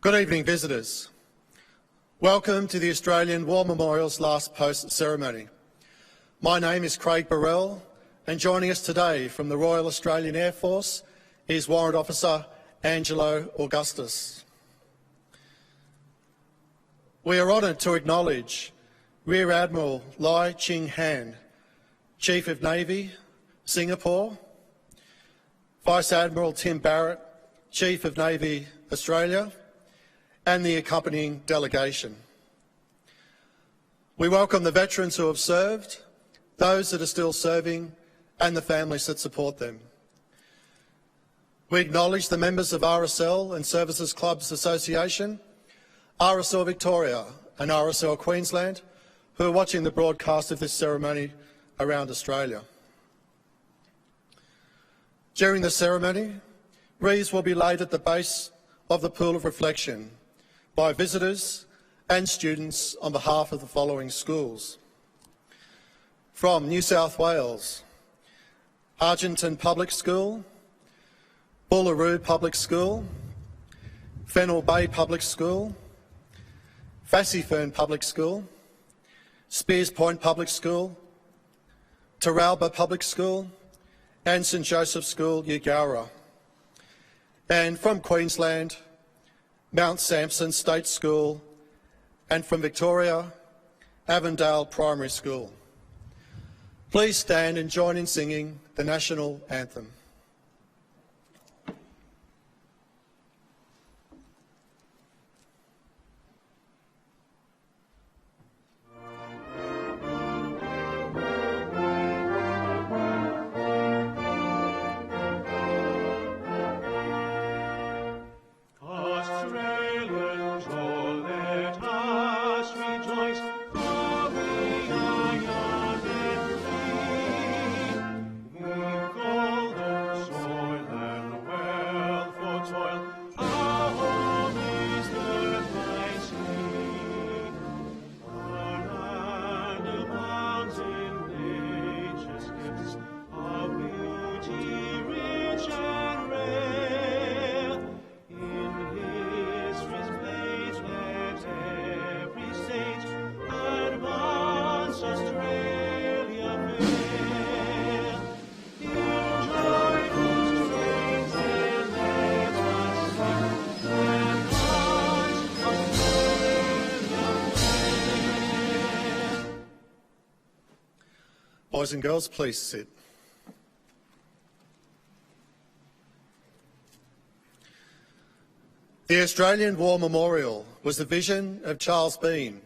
Good evening, visitors. Welcome to the Australian War Memorial's last post ceremony. My name is Craig Burrell, and joining us today from the Royal Australian Air Force is Warrant Officer Angelo Augustus. We are honoured to acknowledge Rear Admiral Lai Ching-han, Chief of Navy, Singapore, Vice Admiral Tim Barrett, Chief of Navy, Australia, and the accompanying delegation. We welcome the veterans who have served, those that are still serving, and the families that support them. We acknowledge the members of RSL and Services Clubs Association, RSL Victoria and RSL Queensland, who are watching the broadcast of this ceremony around Australia. During the ceremony, wreaths will be laid at the base of the Pool of Reflection by visitors and students on behalf of the following schools. From New South Wales, Argenton Public School, Bullaroo Public School, Fennell Bay Public School, Fassifern Public School, Spears Point Public School, Taralba Public School, and St Joseph's School, Eugowra. And from Queensland, Mount Sampson State School, and from Victoria, Avondale Primary School. Please stand and join in singing the National Anthem. Boys and girls, please sit. The Australian War Memorial was the vision of Charles Bean,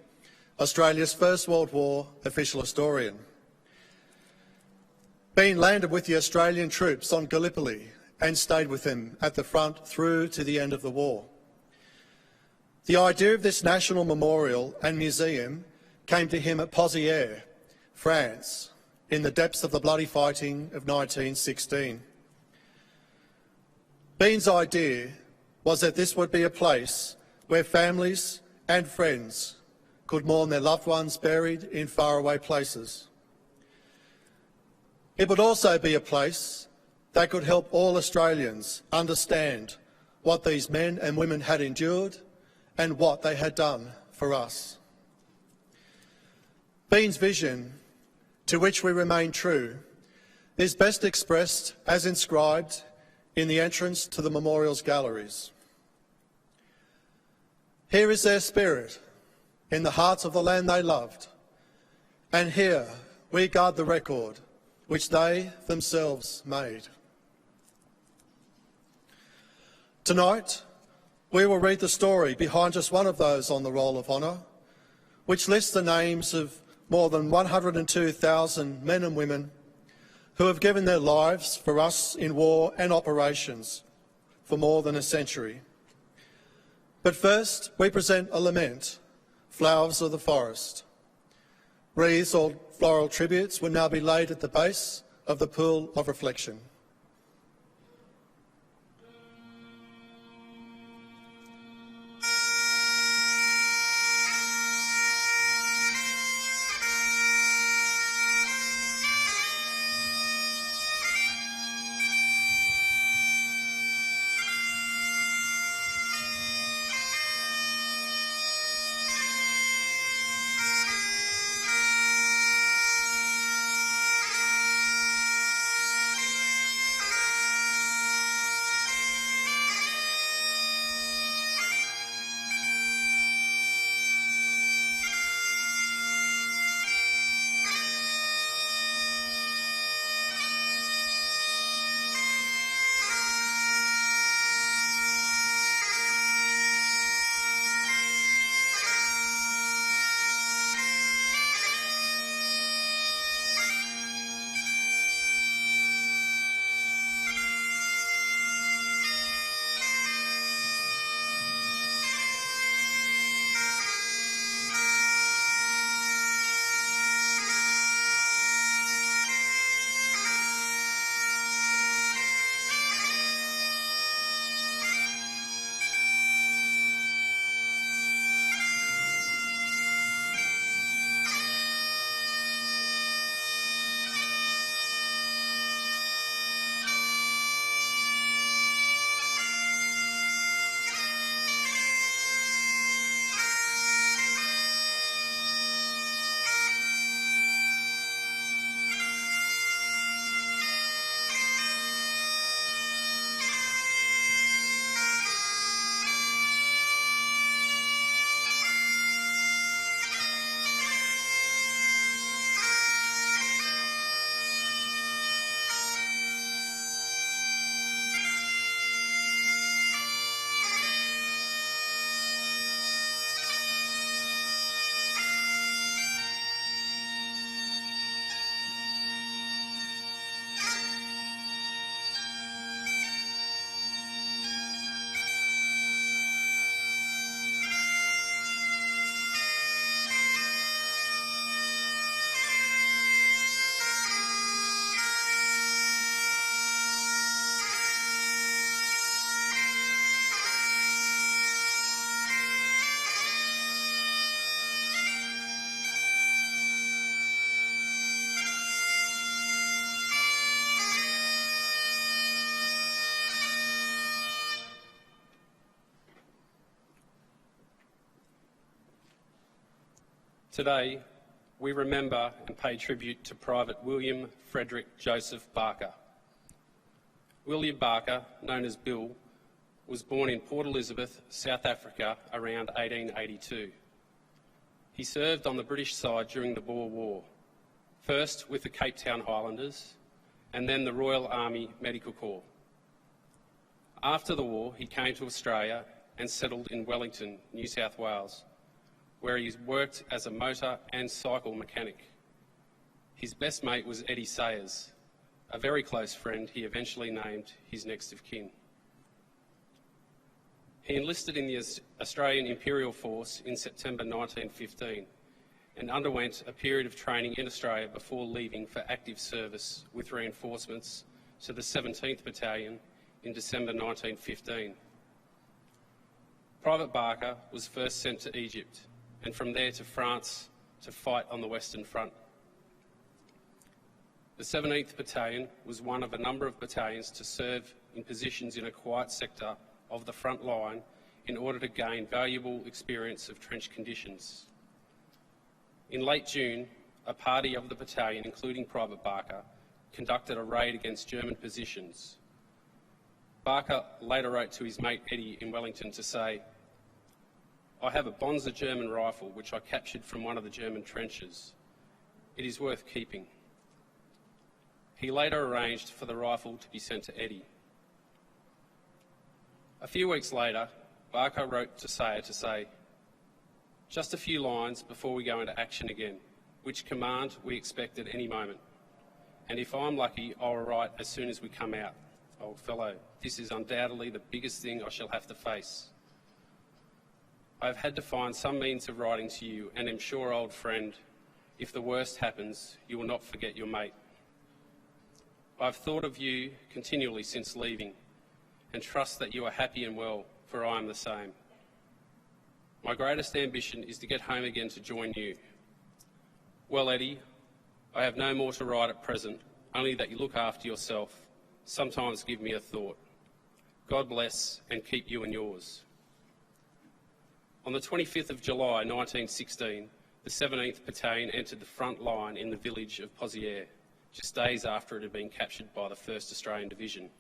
Australia's First World War official historian. Bean landed with the Australian troops on Gallipoli and stayed with them at the front through to the end of the war. The idea of this national memorial and museum came to him at Pozières, France, in the depths of the bloody fighting of 1916. Bean's idea was that this would be a place where families and friends could mourn their loved ones buried in faraway places. It would also be a place that could help all Australians understand what these men and women had endured and what they had done for us. Bean's vision, to which we remain true, is best expressed as inscribed in the entrance to the memorial's galleries. Here is their spirit in the hearts of the land they loved, and here we guard the record which they themselves made. Tonight, we will read the story behind just one of those on the Roll of Honour, which lists the names of more than 102,000 men and women who have given their lives for us in war and operations for more than a century. But first, we present a lament, Flowers of the Forest. Wreaths or floral tributes will now be laid at the base of the Pool of Reflection. Today, we remember and pay tribute to Private William Frederick Joseph Barker. William Barker, known as Bill, was born in Port Elizabeth, South Africa around 1882. He served on the British side during the Boer War, first with the Cape Town Highlanders and then the Royal Army Medical Corps. After the war, he came to Australia and settled in Wellington, New South Wales, where he worked as a motor and cycle mechanic. His best mate was Eddie Sayers, a very close friend he eventually named his next of kin. He enlisted in the Australian Imperial Force in September 1915 and underwent a period of training in Australia before leaving for active service with reinforcements to the 17th Battalion in December 1915. Private Barker was first sent to Egypt and from there to France to fight on the Western Front. The 17th Battalion was one of a number of battalions to serve in positions in a quiet sector of the front line in order to gain valuable experience of trench conditions. In late June, a party of the battalion, including Private Barker, conducted a raid against German positions. Barker later wrote to his mate Eddie in Wellington to say, "I have a Bonzer German rifle which I captured from one of the German trenches. It is worth keeping." He later arranged for the rifle to be sent to Eddie. A few weeks later, Barker wrote to Sayer to say, "Just a few lines before we go into action again, which command we expect at any moment. And if I'm lucky, I'll write as soon as we come out. Old fellow, this is undoubtedly the biggest thing I shall have to face. I have had to find some means of writing to you and am sure, old friend, if the worst happens, you will not forget your mate. I've thought of you continually since leaving and trust that you are happy and well, for I am the same. My greatest ambition is to get home again to join you. Well, Eddie, I have no more to write at present, only that you look after yourself. Sometimes give me a thought. God bless and keep you and yours." On the 25th of July 1916, the 17th Battalion entered the front line in the village of Pozières, just days after it had been captured by the 1st Australian Division.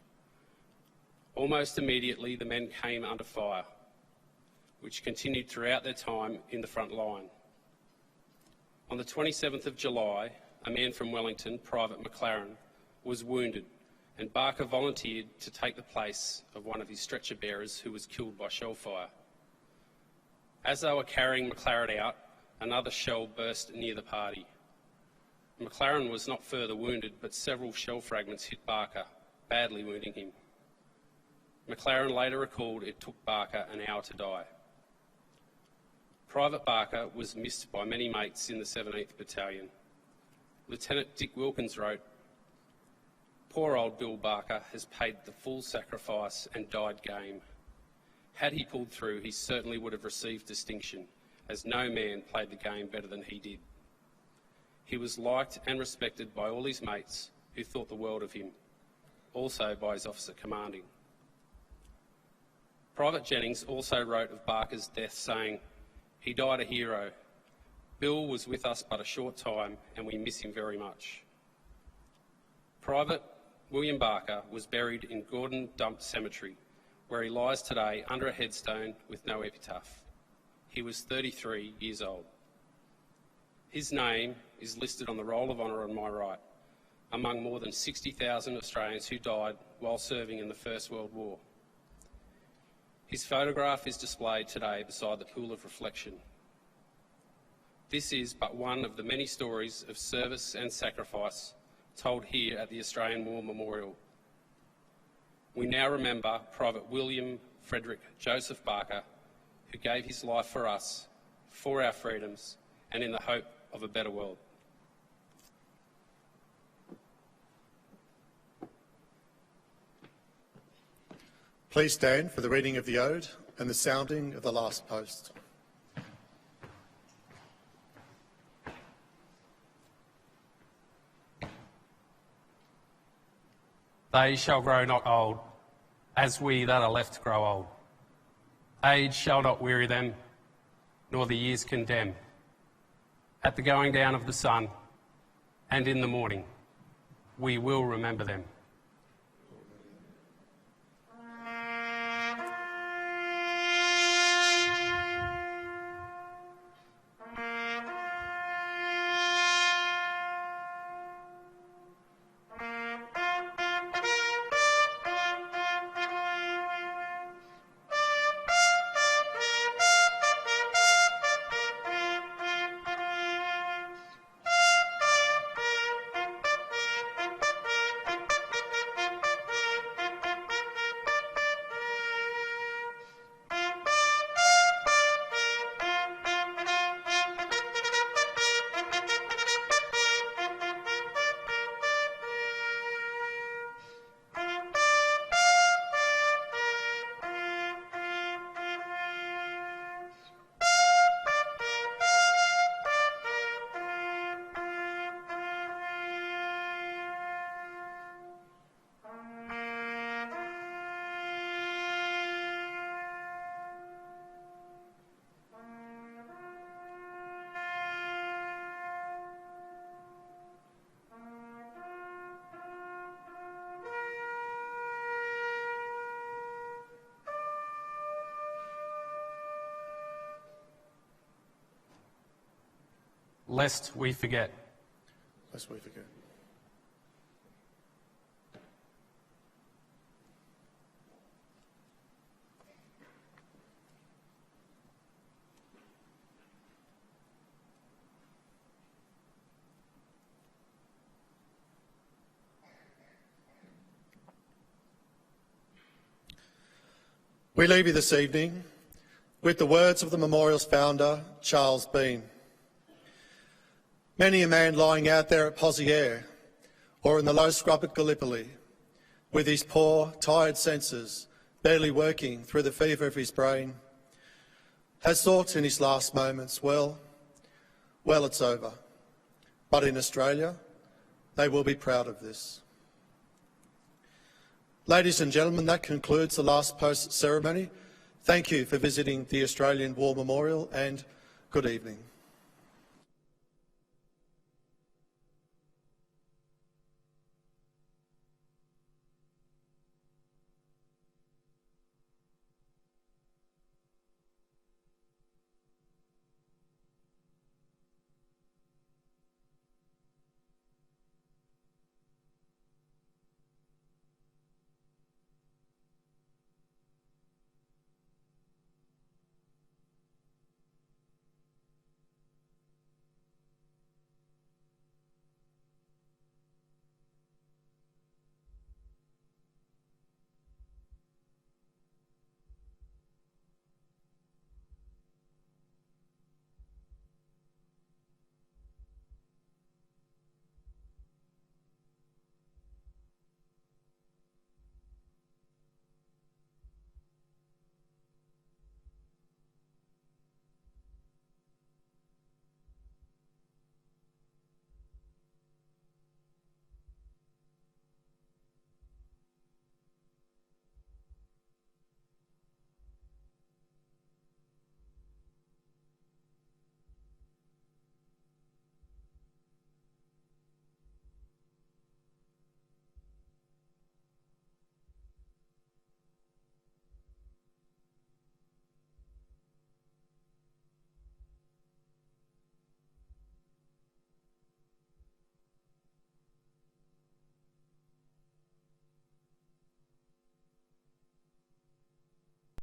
Almost immediately, the men came under fire, which continued throughout their time in the front line. On the 27th of July, a man from Wellington, Private McLaren, was wounded, and Barker volunteered to take the place of one of his stretcher bearers who was killed by shell fire. As they were carrying McLaren out, another shell burst near the party. McLaren was not further wounded, but several shell fragments hit Barker, badly wounding him. McLaren later recalled it took Barker an hour to die. Private Barker was missed by many mates in the 17th Battalion. Lieutenant Dick Wilkins wrote, "Poor old Bill Barker has paid the full sacrifice and died game. Had he pulled through, he certainly would have received distinction, as no man played the game better than he did. He was liked and respected by all his mates who thought the world of him, also by his officer commanding." Private Jennings also wrote of Barker's death, saying, "He died a hero. Bill was with us but a short time and we miss him very much." Private William Barker was buried in Gordon Dump Cemetery, where he lies today under a headstone with no epitaph. He was 33 years old. His name is listed on the Roll of Honour on my right, among more than 60,000 Australians who died while serving in the First World War. His photograph is displayed today beside the Pool of Reflection. This is but one of the many stories of service and sacrifice told here at the Australian War Memorial. We now remember Private William Frederick Joseph Barker, who gave his life for us, for our freedoms, and in the hope of a better world. Please stand for the reading of the Ode and the sounding of the last post. They shall grow not old, as we that are left grow old. Age shall not weary them, nor the years condemn. at the going down of the sun, and in the morning. We will remember them. Lest we forget. Lest we forget. We leave you this evening with the words of the memorial's founder, Charles Bean. Many a man lying out there at Pozières or in the low scrub at Gallipoli, with his poor, tired senses barely working through the fever of his brain, has thought in his last moments, well, it's over. But in Australia, they will be proud of this. Ladies and gentlemen, that concludes the last post ceremony. Thank you for visiting the Australian War Memorial and good evening.